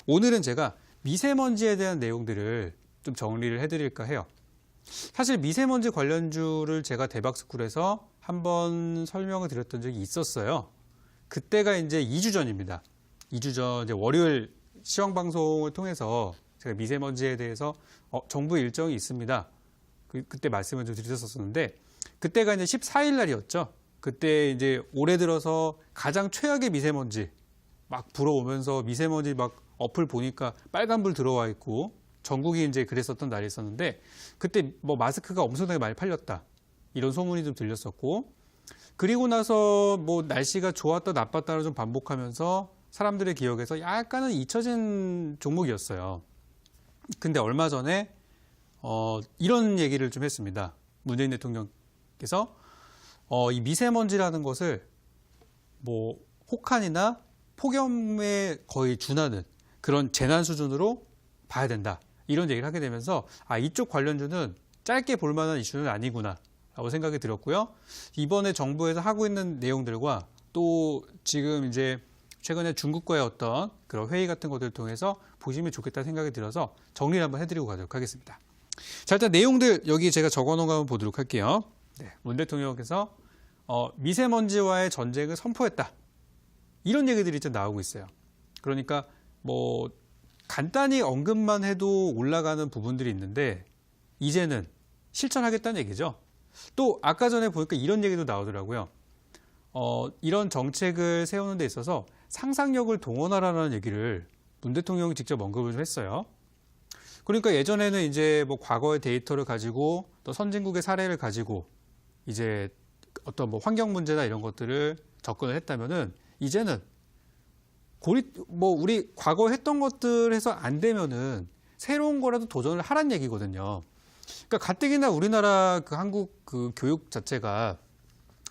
오늘은 제가 미세먼지에 대한 내용들을 좀 정리를 해드릴까 해요. 사실 미세먼지 관련주를 제가 대박스쿨에서 한번 설명을 드렸던 적이 있었어요. 그때가 이제 2주 전입니다. 2주 전 이제 월요일 시황 방송을 통해서 제가 미세먼지에 대해서 정부 일정이 있습니다. 그때 말씀을 좀 드렸었는데 그때가 이제 14일 날이었죠. 그때 이제 올해 들어서 가장 최악의 미세먼지 막 불어오면서 미세먼지 막 어플 보니까 빨간불 들어와 있고 전국이 이제 그랬었던 날이 있었는데 그때 뭐 마스크가 엄청나게 많이 팔렸다. 이런 소문이 좀 들렸었고 그리고 나서 뭐 날씨가 좋았다 나빴다를 좀 반복하면서 사람들의 기억에서 약간은 잊혀진 종목이었어요. 근데 얼마 전에 이런 얘기를 좀 했습니다. 문재인 대통령께서 이 미세먼지라는 것을 뭐 혹한이나 폭염에 거의 준하는 그런 재난 수준으로 봐야 된다. 이런 얘기를 하게 되면서 이쪽 관련주는 짧게 볼 만한 이슈는 아니구나 라고 생각이 들었고요. 이번에 정부에서 하고 있는 내용들과 또 지금 이제 최근에 중국과의 어떤 그런 회의 같은 것들을 통해서 보시면 좋겠다는 생각이 들어서 정리를 한번 해드리고 가도록 하겠습니다. 자, 일단 내용들 여기 제가 적어놓은 거 한번 보도록 할게요. 네, 문 대통령께서 미세먼지와의 전쟁을 선포했다. 이런 얘기들이 좀 나오고 있어요. 그러니까 뭐 간단히 언급만 해도 올라가는 부분들이 있는데 이제는 실천하겠다는 얘기죠. 또 아까 전에 보니까 이런 얘기도 나오더라고요. 이런 정책을 세우는 데 있어서 상상력을 동원하라는 얘기를 문 대통령이 직접 언급을 좀 했어요. 그러니까 예전에는 이제 뭐 과거의 데이터를 가지고 또 선진국의 사례를 가지고 이제 어떤 뭐 환경 문제나 이런 것들을 접근을 했다면은 이제는 우리 과거 했던 것들 해서 안 되면은 새로운 거라도 도전을 하란 얘기거든요. 그러니까 가뜩이나 우리나라 그 한국 그 교육 자체가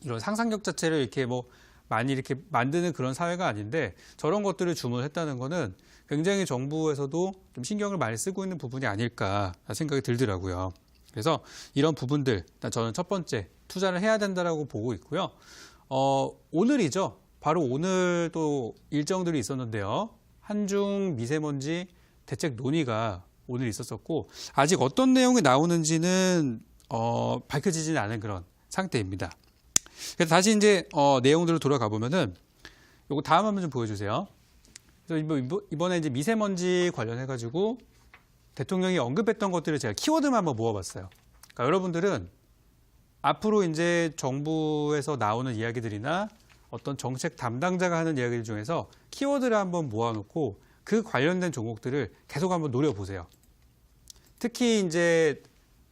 이런 상상력 자체를 이렇게 뭐 많이 이렇게 만드는 그런 사회가 아닌데 저런 것들을 주문했다는 거는 굉장히 정부에서도 좀 신경을 많이 쓰고 있는 부분이 아닐까 생각이 들더라고요. 그래서 이런 부분들 일단 저는 첫 번째 투자를 해야 된다라고 보고 있고요. 오늘이죠. 바로 오늘 또 일정들이 있었는데요. 한중 미세먼지 대책 논의가 오늘 있었었고 아직 어떤 내용이 나오는지는 밝혀지지는 않은 그런 상태입니다. 그래서 다시 이제 내용들로 돌아가 보면은 요거 다음 한번 좀 보여주세요. 그래서 이번에 이제 미세먼지 관련해 가지고 대통령이 언급했던 것들을 제가 키워드만 한번 모아봤어요. 그러니까 여러분들은 앞으로 이제 정부에서 나오는 이야기들이나 어떤 정책 담당자가 하는 이야기들 중에서 키워드를 한번 모아놓고 그 관련된 종목들을 계속 한번 노려보세요. 특히 이제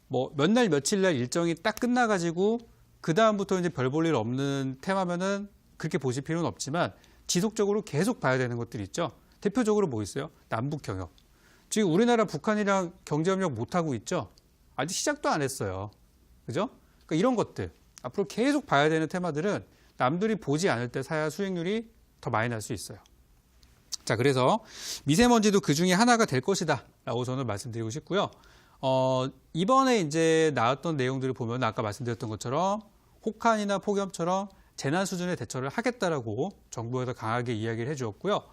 뭐 몇 날 며칠 날 일정이 딱 끝나가지고 그 다음부터 이제 별 볼 일 없는 테마면은 그렇게 보실 필요는 없지만 지속적으로 계속 봐야 되는 것들이 있죠. 대표적으로 뭐 있어요? 남북 경협. 지금 우리나라 북한이랑 경제협력 못 하고 있죠. 아직 시작도 안 했어요. 그죠? 그러니까 이런 것들 앞으로 계속 봐야 되는 테마들은 남들이 보지 않을 때 사야 수익률이 더 많이 날 수 있어요. 자, 그래서 미세먼지도 그 중에 하나가 될 것이다 라고 저는 말씀드리고 싶고요. 이번에 이제 나왔던 내용들을 보면 아까 말씀드렸던 것처럼 혹한이나 폭염처럼 재난 수준의 대처를 하겠다라고 정부에서 강하게 이야기를 해주었고요.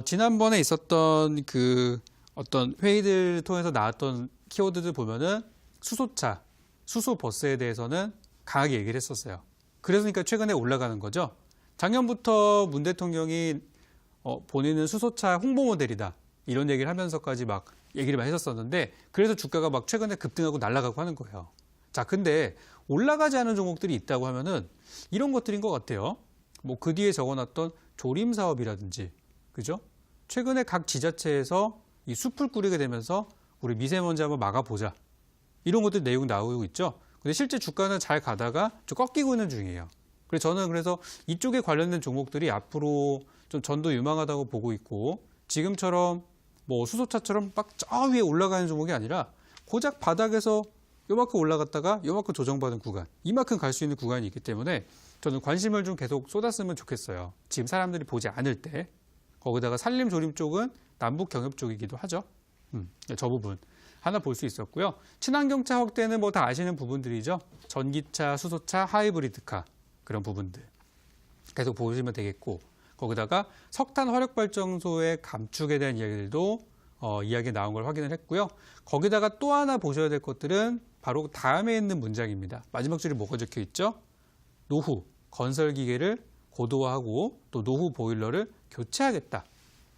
지난번에 있었던 그 어떤 회의들을 통해서 나왔던 키워드들 보면은 수소차, 수소버스에 대해서는 강하게 얘기를 했었어요. 그러니까 최근에 올라가는 거죠. 작년부터 문 대통령이 본인은 수소차 홍보 모델이다. 이런 얘기를 하면서까지 막 얘기를 많이 했었었는데 그래서 주가가 막 최근에 급등하고 날아가고 하는 거예요. 자, 근데 올라가지 않은 종목들이 있다고 하면은 이런 것들인 것 같아요. 뭐 그 뒤에 적어놨던 조림 사업이라든지, 그죠? 최근에 각 지자체에서 이 숲을 꾸리게 되면서 우리 미세먼지 한번 막아보자. 이런 것들 내용 나오고 있죠. 근데 실제 주가는 잘 가다가 좀 꺾이고 있는 중이에요. 그래서 저는 그래서 이쪽에 관련된 종목들이 앞으로 좀 전도 유망하다고 보고 있고 지금처럼 뭐 수소차처럼 막 저 위에 올라가는 종목이 아니라 고작 바닥에서 요만큼 올라갔다가 요만큼 조정받은 구간, 이만큼 갈 수 있는 구간이 있기 때문에 저는 관심을 좀 계속 쏟았으면 좋겠어요. 지금 사람들이 보지 않을 때. 거기다가 산림 조림 쪽은 남북 경협 쪽이기도 하죠. 저 부분 하나 볼 수 있었고요. 친환경차 확대는 뭐 다 아시는 부분들이죠. 전기차, 수소차, 하이브리드카 그런 부분들 계속 보시면 되겠고 거기다가 석탄 화력발전소의 감축에 대한 이야기들도 이야기 나온 걸 확인을 했고요. 거기다가 또 하나 보셔야 될 것들은 바로 다음에 있는 문장입니다. 마지막 줄이 뭐가 적혀 있죠? 노후 건설기계를 고도화하고 또 노후 보일러를 교체하겠다.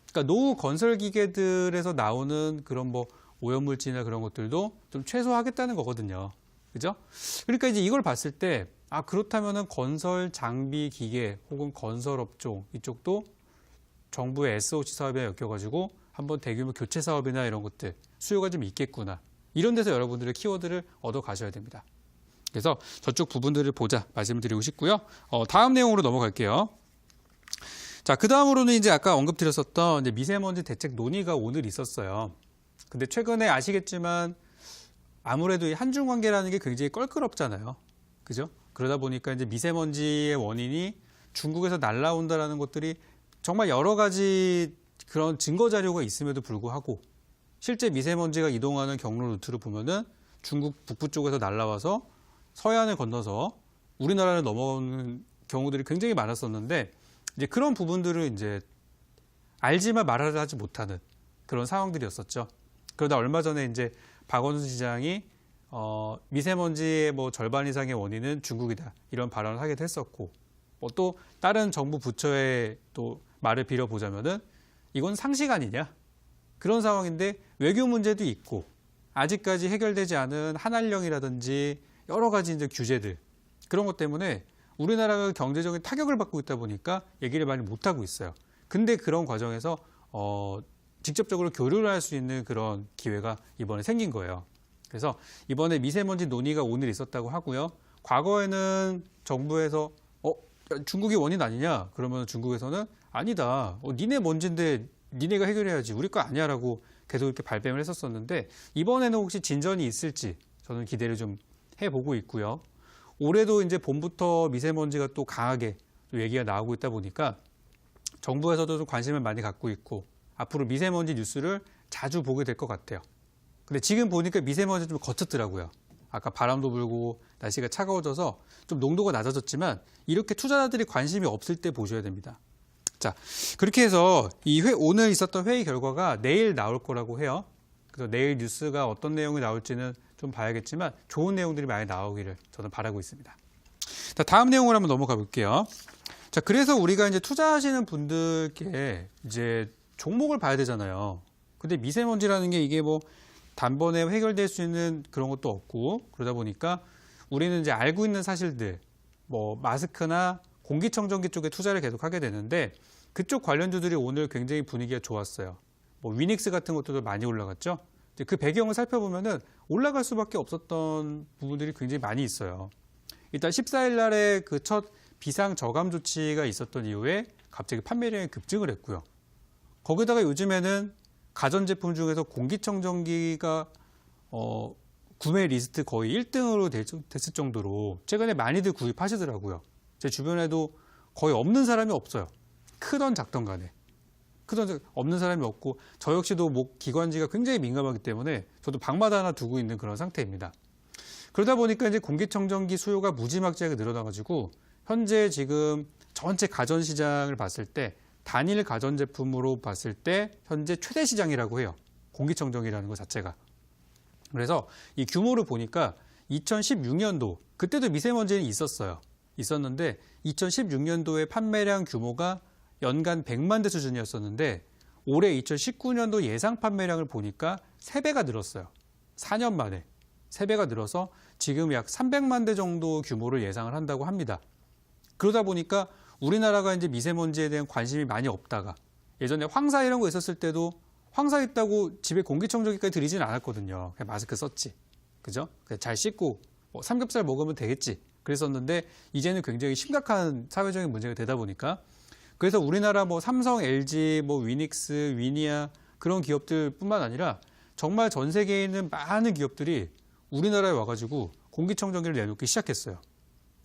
그러니까 노후 건설기계들에서 나오는 그런 뭐 오염물질이나 그런 것들도 좀 최소화하겠다는 거거든요. 그죠? 그러니까 이제 이걸 봤을 때, 그렇다면은 건설 장비 기계 혹은 건설업종 이쪽도 정부의 SOC 사업에 엮여가지고 한번 대규모 교체 사업이나 이런 것들 수요가 좀 있겠구나. 이런 데서 여러분들의 키워드를 얻어 가셔야 됩니다. 그래서 저쪽 부분들을 보자 말씀드리고 싶고요. 다음 내용으로 넘어갈게요. 자, 그 다음으로는 이제 아까 언급드렸었던 이제 미세먼지 대책 논의가 오늘 있었어요. 근데 최근에 아시겠지만 아무래도 이 한중 관계라는 게 굉장히 껄끄럽잖아요. 그죠? 그러다 보니까 이제 미세먼지의 원인이 중국에서 날라온다라는 것들이 정말 여러 가지 그런 증거 자료가 있음에도 불구하고 실제 미세먼지가 이동하는 경로 루트를 보면은 중국 북부 쪽에서 날라와서 서해안을 건너서 우리나라를 넘어오는 경우들이 굉장히 많았었는데 이제 그런 부분들을 이제 알지만 말을 하지 못하는 그런 상황들이었었죠. 그러다 얼마 전에 이제 박원순 시장이 미세먼지의 뭐 절반 이상의 원인은 중국이다 이런 발언을 하기도 했었고 또 다른 정부 부처의 또 말을 빌어보자면은 이건 상식 아니냐 그런 상황인데 외교 문제도 있고 아직까지 해결되지 않은 한한령이라든지 여러 가지 이제 규제들 그런 것 때문에 우리나라가 경제적인 타격을 받고 있다 보니까 얘기를 많이 못 하고 있어요. 근데 그런 과정에서 직접적으로 교류를 할 수 있는 그런 기회가 이번에 생긴 거예요. 그래서 이번에 미세먼지 논의가 오늘 있었다고 하고요. 과거에는 정부에서 중국이 원인 아니냐? 그러면 중국에서는 아니다. 니네 먼지인데 니네가 해결해야지. 우리 거 아니야라고 계속 이렇게 발뺌을 했었었는데 이번에는 혹시 진전이 있을지 저는 기대를 좀 해보고 있고요. 올해도 이제 봄부터 미세먼지가 또 강하게 또 얘기가 나오고 있다 보니까 정부에서도 좀 관심을 많이 갖고 있고 앞으로 미세먼지 뉴스를 자주 보게 될 것 같아요. 근데 지금 보니까 미세먼지 좀 거쳤더라고요. 아까 바람도 불고 날씨가 차가워져서 좀 농도가 낮아졌지만 이렇게 투자자들이 관심이 없을 때 보셔야 됩니다. 자, 그렇게 해서 오늘 있었던 회의 결과가 내일 나올 거라고 해요. 그래서 내일 뉴스가 어떤 내용이 나올지는 좀 봐야겠지만 좋은 내용들이 많이 나오기를 저는 바라고 있습니다. 자, 다음 내용으로 한번 넘어가 볼게요. 자, 그래서 우리가 이제 투자하시는 분들께 이제 종목을 봐야 되잖아요. 근데 미세먼지라는 게 이게 뭐 단번에 해결될 수 있는 그런 것도 없고 그러다 보니까 우리는 이제 알고 있는 사실들 뭐 마스크나 공기청정기 쪽에 투자를 계속 하게 되는데 그쪽 관련주들이 오늘 굉장히 분위기가 좋았어요. 뭐 위닉스 같은 것들도 많이 올라갔죠. 이제 그 배경을 살펴보면은 올라갈 수밖에 없었던 부분들이 굉장히 많이 있어요. 일단 14일 날에 그 첫 비상 저감 조치가 있었던 이후에 갑자기 판매량이 급증을 했고요. 거기다가 요즘에는 가전제품 중에서 공기청정기가 구매 리스트 거의 1등으로 됐을 정도로 최근에 많이들 구입하시더라고요. 제 주변에도 거의 없는 사람이 없어요. 크던 작던 간에. 없는 사람이 없고 저 역시도 목 기관지가 굉장히 민감하기 때문에 저도 방마다 하나 두고 있는 그런 상태입니다. 그러다 보니까 이제 공기청정기 수요가 무지막지하게 늘어나가지고 현재 지금 전체 가전 시장을 봤을 때 단일 가전제품으로 봤을 때 현재 최대 시장이라고 해요. 공기청정기라는 것 자체가. 그래서 이 규모를 보니까 2016년도 그때도 미세먼지는 있었는데 2016년도의 판매량 규모가 연간 100만 대 수준이었었는데 올해 2019년도 예상 판매량을 보니까 3배가 늘었어요. 4년 만에 3배가 늘어서 지금 약 300만 대 정도 규모를 예상을 한다고 합니다. 그러다 보니까 우리나라가 이제 미세먼지에 대한 관심이 많이 없다가 예전에 황사 이런 거 있었을 때도 황사 있다고 집에 공기청정기까지 들이지는 않았거든요. 그냥 마스크 썼지. 그죠? 그냥 잘 씻고 삼겹살 먹으면 되겠지. 그랬었는데 이제는 굉장히 심각한 사회적인 문제가 되다 보니까 그래서 우리나라 뭐 삼성, LG, 뭐 위닉스, 위니아 그런 기업들뿐만 아니라 정말 전 세계에 있는 많은 기업들이 우리나라에 와가지고 공기청정기를 내놓기 시작했어요.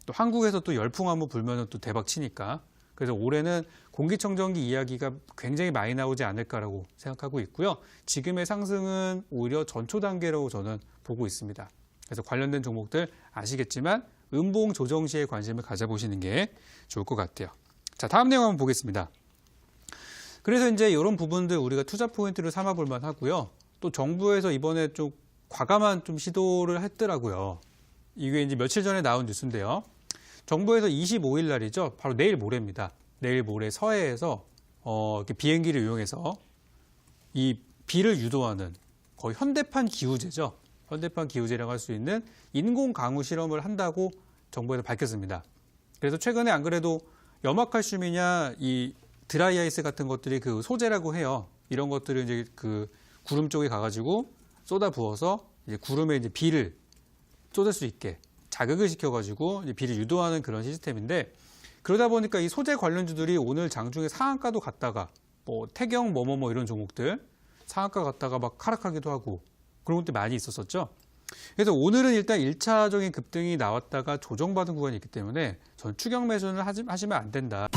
또 한국에서 또 열풍 한번 불면 또 대박 치니까. 그래서 올해는 공기청정기 이야기가 굉장히 많이 나오지 않을까라고 생각하고 있고요. 지금의 상승은 오히려 전초 단계라고 저는 보고 있습니다. 그래서 관련된 종목들 아시겠지만 음봉 조정 시에 관심을 가져보시는 게 좋을 것 같아요. 자, 다음 내용 한번 보겠습니다. 그래서 이제 이런 부분들 우리가 투자 포인트를 삼아 볼 만하고요. 또 정부에서 이번에 좀 과감한 좀 시도를 했더라고요. 이게 이제 며칠 전에 나온 뉴스인데요. 정부에서 25일 날이죠. 바로 내일 모레입니다. 내일 모레 서해에서 이렇게 비행기를 이용해서 이 비를 유도하는 거의 현대판 기후제죠. 현대판 기후제라고 할 수 있는 인공 강우 실험을 한다고 정부에서 밝혔습니다. 그래서 최근에 안 그래도 염화칼슘이냐 이 드라이아이스 같은 것들이 그 소재라고 해요. 이런 것들을 이제 그 구름 쪽에 가가지고 쏟아 부어서 이제 구름에 이제 비를 쏟을 수 있게 자극을 시켜가지고 이제 비를 유도하는 그런 시스템인데, 그러다 보니까 이 소재 관련주들이 오늘 장중에 상한가도 갔다가 뭐 태경 뭐뭐뭐 이런 종목들 상한가 갔다가 막 하락하기도 하고 그런 것도 많이 있었었죠. 그래서 오늘은 일단 1차적인 급등이 나왔다가 조정받은 구간이 있기 때문에 전 추격 매수는 하시면 안 된다.